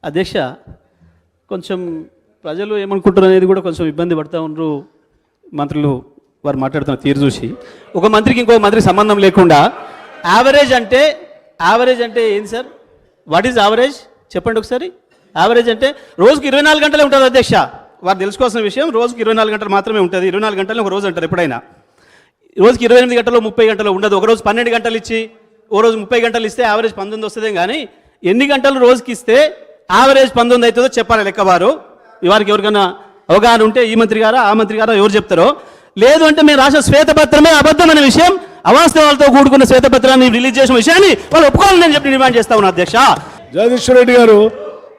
అధ్యక్ష, కొంచెం ప్రజలు ఏమనుకుంటారు అనేది కూడా కొంచెం ఇబ్బంది పడుతూ ఉన్నారు. మంత్రులు వారు మాట్లాడుతున్న తీరు చూసి ఒక మంత్రికి ఇంకో మంత్రికి సంబంధం లేకుండా యావరేజ్ అంటే ఏంది సార్? వాట్ ఈజ్ యావరేజ్ చెప్పండి ఒకసారి. యావరేజ్ అంటే రోజుకి 24 గంటలే ఉంటుంది అధ్యక్ష. వారు తెలుసుకోవాల్సిన విషయం, రోజుకి 24 గంటలు మాత్రమే ఉంటుంది. 24 గంటలు ఒక రోజు అంటారు ఎప్పుడైనా. రోజుకి 28 గంటలు 30 గంటలు ఉండదు. ఒకరోజు 12 గంటలు ఇచ్చి ఓ రోజు 30 గంటలు ఇస్తే యావరేజ్ 19 వస్తుంది. కానీ ఎన్ని గంటలు రోజుకి ఇస్తే యావరేజ్ 19 అవుతుందో చెప్పాలి లెక్కవారు. వారికి ఎవరికైనా అవగాహన ఉంటే ఈ మంత్రి గారా ఆ మంత్రి గారా ఎవరు చెప్తారో. లేదు అంటే మేము రాసిన శ్వేతపత్రమే అబద్ధమైన విషయం, అవాస్తవాలతో కూడుకున్న శ్వేతపత్రాన్ని రిలీజ్ చేసిన విషయాన్ని వాళ్ళు ఒప్పుకోవాలని నేను చెప్పి డిమాండ్ చేస్తా ఉన్నా అధ్యక్ష. జగదీశ్వర్ రెడ్డి గారు,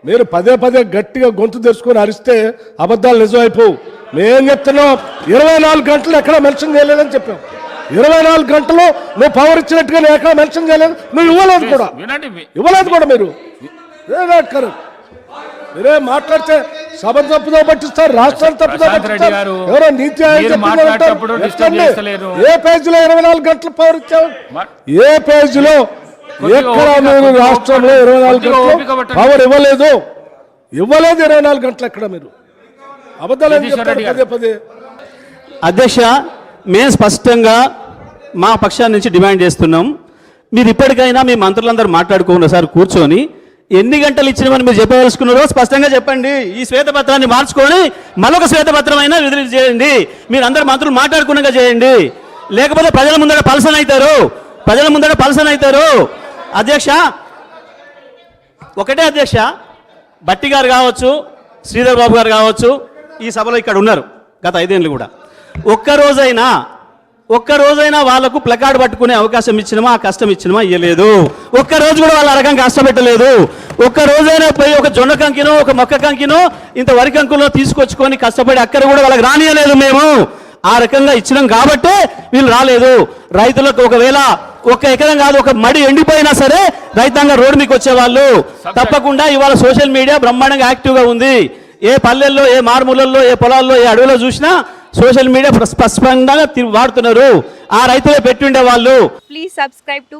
మీరు పదే పదే గట్టిగా గొంతు తెరుచుకొని అరిస్తే అబద్ధాలు నిజం అయిపోవు. మేం చెప్తున్నాం 24 గంటలు ఎక్కడ మెన్షన్ చేయలేదని చెప్పాం. 24 గంటలు నువ్వు పవర్ ఇచ్చినట్టుగా నేను ఎక్కడ మెన్షన్ చేయలేదు. నువ్వు ఇవ్వలేదు కూడా మీరు మీరే మాట్లాడితే సభ తప్పుదో పట్టిస్తారు, రాష్ట్రాలు తప్పుదో పట్టిస్తారు. ఎవరో నీతి ఏ పేజీలో 24 గంటలు పవర్ ఇచ్చావు? ఏ పేజీలో ఎక్కడ మీరు రాష్ట్రంలో 24 గంటలు పవర్ ఇవ్వలేదు 24 గంటలు ఎక్కడ మీరు అబద్ధాలు పదే. అధ్యక్ష, మేము స్పష్టంగా మా పక్షాన్ని నుంచి డిమాండ్ చేస్తున్నాం. మీరు ఇప్పటికైనా మీ మంత్రులందరూ మాట్లాడుకోండి సార్, కూర్చొని ఎన్ని గంటలు ఇచ్చినామని మీరు చెప్పదలుచుకున్నారో స్పష్టంగా చెప్పండి. ఈ శ్వేతపత్రాన్ని మార్చుకొని మరొక శ్వేతపత్రం అయినా విడుదల చేయండి. మీరు అందరు మంత్రులు మాట్లాడుకున్నాగా చేయండి. లేకపోతే ప్రజల ముందర పలసన అవుతారు. అధ్యక్ష, ఒకటే అధ్యక్ష, భట్టి గారు కావచ్చు, శ్రీధర్ బాబు గారు కావచ్చు, ఈ సభలో ఇక్కడ ఉన్నారు గత 5 ఏళ్ళు కూడా. ఒక్కరోజైనా వాళ్ళకు ప్లకార్డు పట్టుకునే అవకాశం ఇచ్చినమా, ఆ కష్టం ఇచ్చినమా? ఇవ్వలేదు. ఒక్కరోజు కూడా వాళ్ళ రకం కష్టపెట్టలేదు. ఒక్కరోజైనా పోయి ఒక జొన్న కంకినో ఒక మొక్క కంకినో ఇంత వరి కంకులో తీసుకొచ్చుకొని కష్టపడి అక్కడ కూడా వాళ్ళకి రానియలేదు. మేము ఆ రకంగా ఇచ్చినాం కాబట్టే వీళ్ళు రాలేదు. రైతులకు ఒకవేళ 1 ఎకరం కాదు, ఒక మడి ఎండిపోయినా సరే రైతాంగం రోడ్డు మీకు వచ్చేవాళ్ళు. తప్పకుండా ఇవాళ సోషల్ మీడియా బ్రహ్మాండంగా యాక్టివ్గా ఉంది. ఏ పల్లెల్లో, ఏ మారుమూలల్లో, ఏ పొలాల్లో, ఏ అడవిలో చూసినా సోషల్ మీడియా స్పష్టంగా వాడుతున్నారు. ఆ రైతులే పెట్టుండే వాళ్ళు. Please subscribe to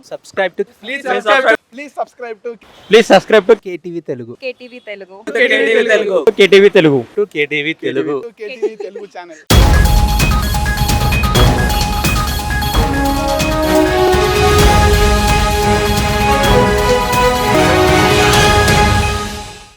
KTV Telugu channel.